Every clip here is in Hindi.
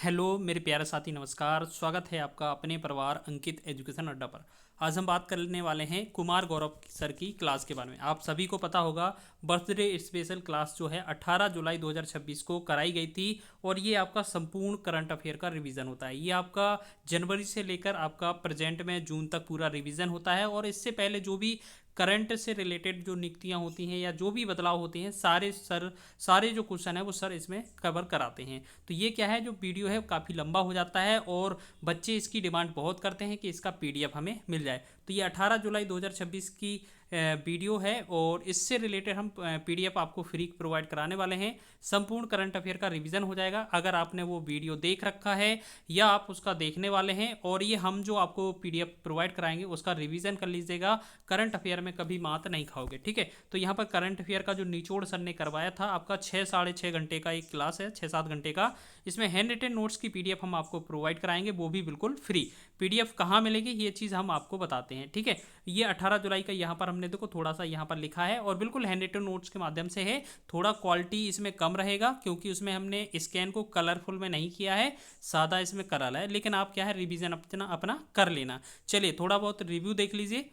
हेलो मेरे प्यारे साथी, नमस्कार। स्वागत है आपका अपने परिवार अंकित एजुकेशन अड्डा पर। आज हम बात करने वाले हैं कुमार गौरव सर की क्लास के बारे में। आप सभी को पता होगा, बर्थडे स्पेशल क्लास जो है 18 जुलाई 2026 को कराई गई थी। और ये आपका संपूर्ण करंट अफेयर का रिवीजन होता है। ये आपका जनवरी से लेकर आपका प्रेजेंट में जून तक पूरा रिवीजन होता है। और इससे पहले जो भी करंट से रिलेटेड जो नियुक्तियां होती हैं या जो भी बदलाव होते हैं, सारे जो क्वेश्चन है वो सर इसमें कवर कराते हैं। तो ये क्या है, जो वीडियो है काफ़ी लंबा हो जाता है और बच्चे इसकी डिमांड बहुत करते हैं कि इसका पीडीएफ हमें मिल जाए। तो ये 18 जुलाई 2026 की वीडियो है और इससे रिलेटेड हम पीडीएफ आपको फ्री प्रोवाइड कराने वाले हैं। संपूर्ण करंट अफेयर का रिवीजन हो जाएगा अगर आपने वो वीडियो देख रखा है या आप उसका देखने वाले हैं। और ये हम जो आपको पीडीएफ प्रोवाइड कराएंगे उसका रिवीजन कर लीजिएगा। करंट अफेयर में कभी मात नहीं खाओगे, ठीक है। तो यहाँ पर करंट अफेयर का जो निचोड़ सर ने करवाया था, आपका 6 साढ़े 6 घंटे का एक क्लास है, 6 7 घंटे का। इसमें हैंड रिटन नोट्स की पीडीएफ हम आपको प्रोवाइड कराएंगे, वो भी बिल्कुल फ्री। पीडीएफ कहाँ मिलेगी ये चीज़ हम आपको बताते हैं, ठीक है। ये 18 जुलाई का यहाँ पर हमने देखो थोड़ा सा यहाँ पर लिखा है और बिल्कुल हैंड रिटन नोट्स के माध्यम से है। थोड़ा क्वालिटी इसमें कम रहेगा क्योंकि उसमें हमने स्कैन को कलरफुल में नहीं किया है, सादा इसमें कलर है। लेकिन आप क्या है, रिवीजन अपना अपना कर लेना। चलिए थोड़ा बहुत रिव्यू देख लीजिए।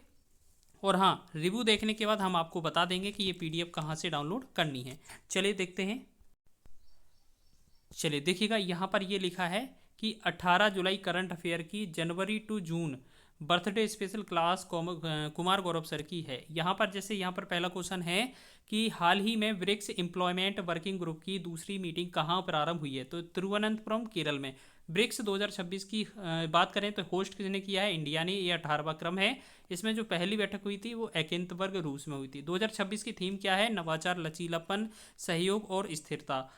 और हाँ, रिव्यू देखने के बाद हम आपको बता देंगे कि ये पीडीएफ कहाँ से डाउनलोड करनी है। चलिए देखते हैं। चलिए देखिएगा, यहाँ पर ये लिखा है कि 18 जुलाई करंट अफेयर की January to June birthday special class Kumar Gaurav sir की है। यहाँ पर जैसे यहाँ पर पहला क्वेश्चन है कि हाल ही में ब्रिक्स एम्प्लॉयमेंट वर्किंग ग्रुप की दूसरी मीटिंग कहाँ प्रारंभ हुई है। तो तिरुवनंतपुरम केरल में। ब्रिक्स 2026 की बात करें तो होस्ट किसने किया है, इंडिया ने। ये 18वां क्रम है। इसमें जो पहली बैठक हुई थी वो एकेंतबर्ग रूस में हुई थी। 2026 की थीम क्या है, नवाचार, लचीलापन, सहयोग और स्थिरता,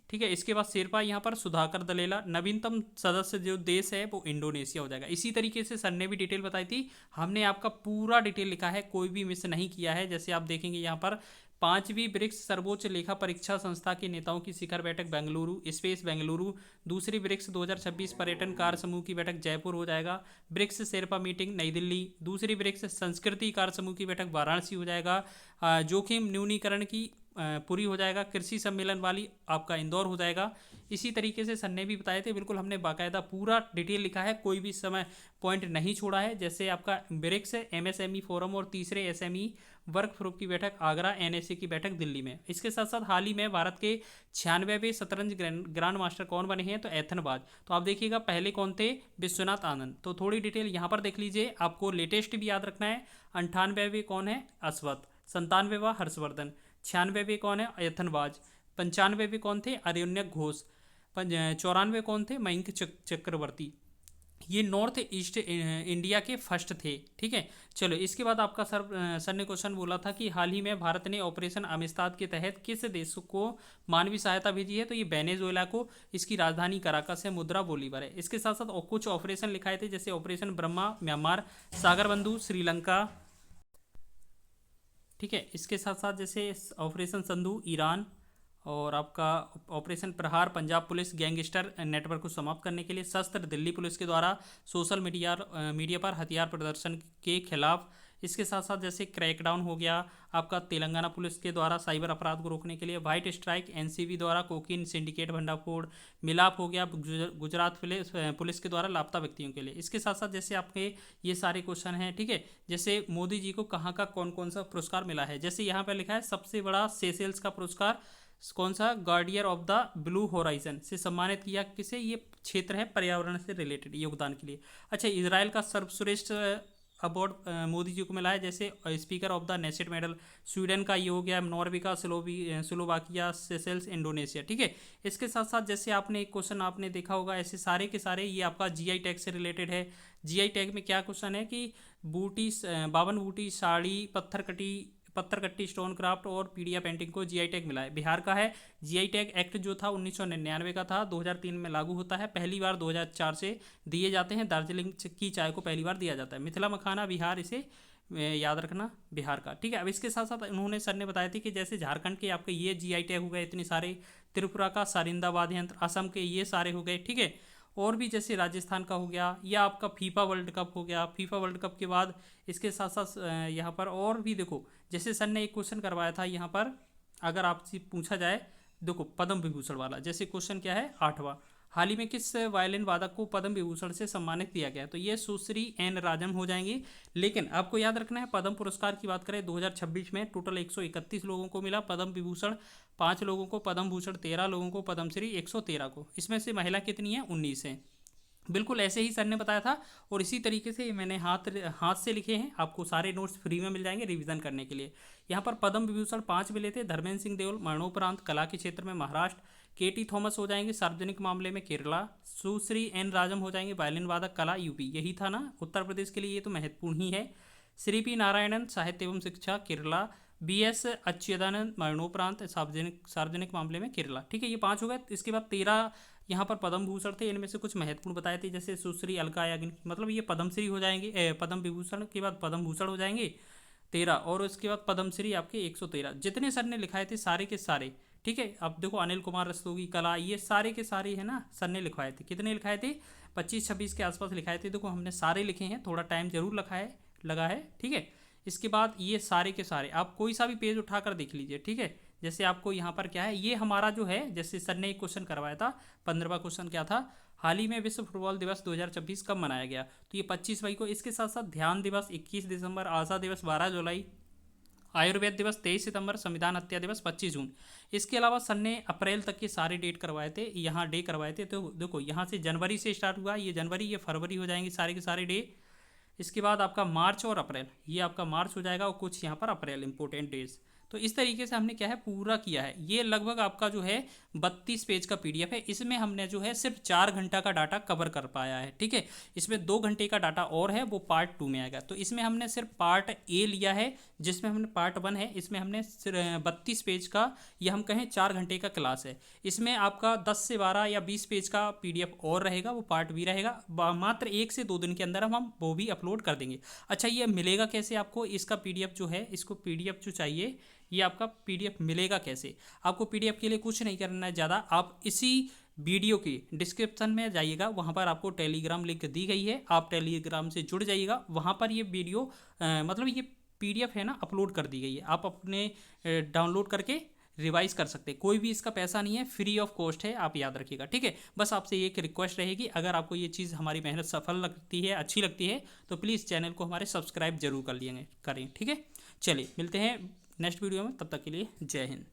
ठीक है। इसके बाद शेरपा यहाँ पर सुधाकर दलेला। नवीनतम सदस्य जो देश है वो इंडोनेशिया हो जाएगा। इसी तरीके से सर ने भी डिटेल बताई थी, हमने आपका पूरा डिटेल लिखा है, कोई भी मिस नहीं किया है। जैसे आप देखेंगे यहाँ पर 5वीं ब्रिक्स सर्वोच्च लेखा परीक्षा संस्था के नेताओं की शिखर बैठक बेंगलुरु, स्पेस बेंगलुरु। दूसरी ब्रिक्स 2026 पर्यटन कार्य समूह की बैठक जयपुर हो जाएगा। ब्रिक्स शेरपा मीटिंग नई दिल्ली। दूसरी ब्रिक्स संस्कृति कार्य समूह की बैठक वाराणसी हो जाएगा। जोखिम न्यूनीकरण की पूरी हो जाएगा। कृषि सम्मेलन वाली आपका इंदौर हो जाएगा। इसी तरीके से सर ने भी बताए थे, बिल्कुल हमने बाकायदा पूरा डिटेल लिखा है, कोई भी समय पॉइंट नहीं छोड़ा है। जैसे आपका ब्रिक्स एमएसएमई फोरम और तीसरे एसएमई वर्क ग्रुप की बैठक आगरा, एनएसए की बैठक दिल्ली में। इसके साथ साथ हाल ही में भारत के 96वें शतरंज ग्रांड मास्टर कौन बने हैं, तो एथनबाज। तो आप देखिएगा पहले कौन थे, विश्वनाथ आनंद। तो थोड़ी डिटेल यहाँ पर देख लीजिए, आपको लेटेस्ट भी याद रखना है। 98वें कौन है, अश्वत्थ। 97वां हर्षवर्धन। 96वें कौन है, एथनबाज। 95वें कौन थे, अरण्यक घोष। 94वें कौन थे, मयंक चक्रवर्ती। ये नॉर्थ ईस्ट इंडिया के फर्स्ट थे, ठीक है। चलो इसके बाद आपका सर ने क्वेश्चन बोला था कि हाल ही में भारत ने ऑपरेशन अमिस्ताद के तहत किस देश को मानवीय सहायता भेजी है। तो ये वेनेजुएला को। इसकी राजधानी कराकस है, मुद्रा बोलीवर है। इसके साथ साथ और कुछ ऑपरेशन लिखाए थे, जैसे ऑपरेशन ब्रह्मा म्यांमार, सागर बंधु श्रीलंका, ठीक है। इसके साथ साथ जैसे ऑपरेशन संधु ईरान, और आपका ऑपरेशन प्रहार पंजाब पुलिस गैंगस्टर नेटवर्क को समाप्त करने के लिए। शस्त्र दिल्ली पुलिस के द्वारा सोशल मीडिया पर हथियार प्रदर्शन के खिलाफ। इसके साथ साथ जैसे क्रैकडाउन हो गया आपका तेलंगाना पुलिस के द्वारा साइबर अपराध को रोकने के लिए। वाइट स्ट्राइक एनसीबी द्वारा कोकीन सिंडिकेट भंडाफोड़। मिलाप हो गया गुजरात पुलिस के द्वारा लापता व्यक्तियों के लिए। इसके साथ साथ जैसे आपके ये सारे क्वेश्चन हैं, ठीक है। जैसे मोदी जी को कहाँ का कौन कौन सा पुरस्कार मिला है। जैसे यहाँ पर लिखा है सबसे बड़ा सेशेल्स का पुरस्कार कौन सा, गार्डियर ऑफ द ब्लू होराइजन से सम्मानित किया। किसे, ये क्षेत्र है पर्यावरण से रिलेटेड योगदान के लिए। अच्छा, इजराइल का सर्वश्रेष्ठ अवार्ड मोदी जी को मिला है, जैसे speaker of the Knesset medal. Sweden का ये हो गया, नॉर्वे का, स्लोवाकिया, सेशेल्स, इंडोनेशिया, ठीक है। इसके साथ साथ जैसे आपने एक क्वेश्चन आपने देखा होगा, ऐसे सारे के सारे ये आपका जीआई टैग से रिलेटेड है। जीआई टैग में क्या क्वेश्चन है कि बूटी 52 बूटी साड़ी पत्थर कट्टी स्टोन क्राफ्ट और पीडिया पेंटिंग को जीआई टैग मिला है। बिहार का है। जीआई टैग एक्ट जो था 1999 का था, 2003 में लागू होता है। पहली बार 2004 से दिए जाते हैं। दार्जिलिंग की चाय को पहली बार दिया जाता है। मिथिला मखाना बिहार, इसे याद रखना, बिहार का, ठीक है। अब इसके साथ साथ उन्होंने सर ने बताया था कि जैसे झारखंड के आपके ये जीआई टैग हो गए इतने सारे, त्रिपुरा का सारिंदा वाद्य यंत्र, असम के ये सारे हो गए, ठीक है। और भी जैसे राजस्थान का हो गया, या आपका फीफा वर्ल्ड कप हो गया। फीफा वर्ल्ड कप के बाद इसके साथ साथ यहाँ पर और भी देखो, जैसे सर ने एक क्वेश्चन करवाया था यहाँ पर, अगर आपसे पूछा जाए, देखो पद्म विभूषण वाला। जैसे क्वेश्चन क्या है, 8वां, हाल ही में किस वायलिन वादक को पद्म विभूषण से सम्मानित किया गया? तो ये सुश्री एन राजम हो जाएंगी। लेकिन आपको याद रखना है, पद्म पुरस्कार की बात करें 2026 में टोटल 131 लोगों को मिला पद्म विभूषण, 5 लोगों को पद्म भूषण, 13 लोगों को पद्मश्री, 113 को। इसमें से महिला कितनी है? 19 है। बिल्कुल ऐसे ही सर ने बताया था और इसी तरीके से मैंने हाथ हाथ से लिखे हैं। आपको सारे नोट्स फ्री में मिल जाएंगे रिवीजन करने के लिए। यहाँ पर पद्म विभूषण 5 मिले थे। धर्मेंद्र सिंह देओल मरणोपरांत कला के क्षेत्र में महाराष्ट्र, केटी थॉमस हो जाएंगे सार्वजनिक मामले में केरला, सुश्री एन राजम हो जाएंगे वायलिन वादक कला यूपी, यही था ना उत्तर प्रदेश के लिए, ये तो महत्वपूर्ण ही है। श्री पी नारायणन साहित्य एवं शिक्षा केरला, बी एस अच्युतानंद मरणोपरांत सार्वजनिक मामले में केरला। ठीक है, ये 5 हो गए। इसके बाद 13 यहाँ पर पद्म भूषण थे। इनमें से कुछ महत्वपूर्ण बताए थे, जैसे सुश्री अलका याग्निक, मतलब ये पद्मश्री हो जाएंगे, पद्म विभूषण के बाद पद्म भूषण हो जाएंगे 13, और उसके बाद पद्मश्री आपके 113। जितने सर ने लिखाए थे सारे के सारे, ठीक है। अब देखो अनिल कुमार रस्तोगी कला, ये सारे के सारे है ना सर ने लिखवाए थे। कितने लिखाए थे? 25-26 के आसपास लिखाए थे। देखो हमने सारे लिखे हैं, थोड़ा टाइम जरूर लगा है, ठीक है। इसके बाद ये सारे के सारे आप कोई सा भी पेज उठाकर देख लीजिए, ठीक है। जैसे आपको यहाँ पर क्या है, ये हमारा जो है, जैसे सर ने एक क्वेश्चन करवाया था, 15वां क्वेश्चन क्या था, हाल ही में विश्व फुटबॉल दिवस 2026 कब मनाया गया? तो ये 25 मई को। इसके साथ साथ ध्यान दिवस 21 दिसंबर, आशा दिवस 12 जुलाई, आयुर्वेद दिवस 23 सितंबर, संविधान हत्या दिवस 25 जून। इसके अलावा सर ने अप्रैल तक के सारे डेट करवाए थे, यहाँ डे करवाए थे। तो देखो यहाँ से जनवरी से स्टार्ट हुआ, ये जनवरी, ये फरवरी हो जाएंगे सारे के सारे डे। इसके बाद आपका मार्च और अप्रैल, ये आपका मार्च हो जाएगा, और कुछ यहाँ पर अप्रैल इंपॉर्टेंट डेज। तो इस तरीके से हमने क्या है पूरा किया है। ये लगभग आपका जो है 32 पेज का पीडीएफ है। इसमें हमने जो है सिर्फ 4 घंटा का डाटा कवर कर पाया है, ठीक है। इसमें 2 घंटे का डाटा और है, वो पार्ट 2 में आएगा। तो इसमें हमने सिर्फ पार्ट ए लिया है, जिसमें हमने पार्ट 1 है, इसमें हमने 32 पेज का, या हम कहें 4 घंटे का क्लास है। इसमें आपका 10 से 12 या 20 पेज का पीडीएफ और रहेगा, वो पार्ट बी रहेगा। मात्र 1 से 2 दिन के अंदर हम वो भी अपलोड कर देंगे। अच्छा, ये मिलेगा कैसे आपको? इसका पीडीएफ जो है, इसको पीडीएफ जो चाहिए, ये आपका पीडीएफ मिलेगा कैसे? आपको पीडीएफ के लिए कुछ नहीं करना है ज़्यादा। आप इसी वीडियो की डिस्क्रिप्शन में जाइएगा, वहाँ पर आपको टेलीग्राम लिंक दी गई है, आप टेलीग्राम से जुड़ जाइएगा। वहाँ पर ये वीडियो मतलब ये पीडीएफ है ना, अपलोड कर दी गई है। आप अपने डाउनलोड करके रिवाइज कर सकते हैं। कोई भी इसका पैसा नहीं है, फ्री ऑफ कॉस्ट है, आप याद रखिएगा, ठीक है। बस आपसे एक रिक्वेस्ट रहेगी, अगर आपको ये चीज़ हमारी मेहनत सफल लगती है, अच्छी लगती है, तो प्लीज़ चैनल को हमारे सब्सक्राइब जरूर करें, ठीक है। चलिए मिलते हैं नेक्स्ट वीडियो में, तब तक के लिए जय हिंद।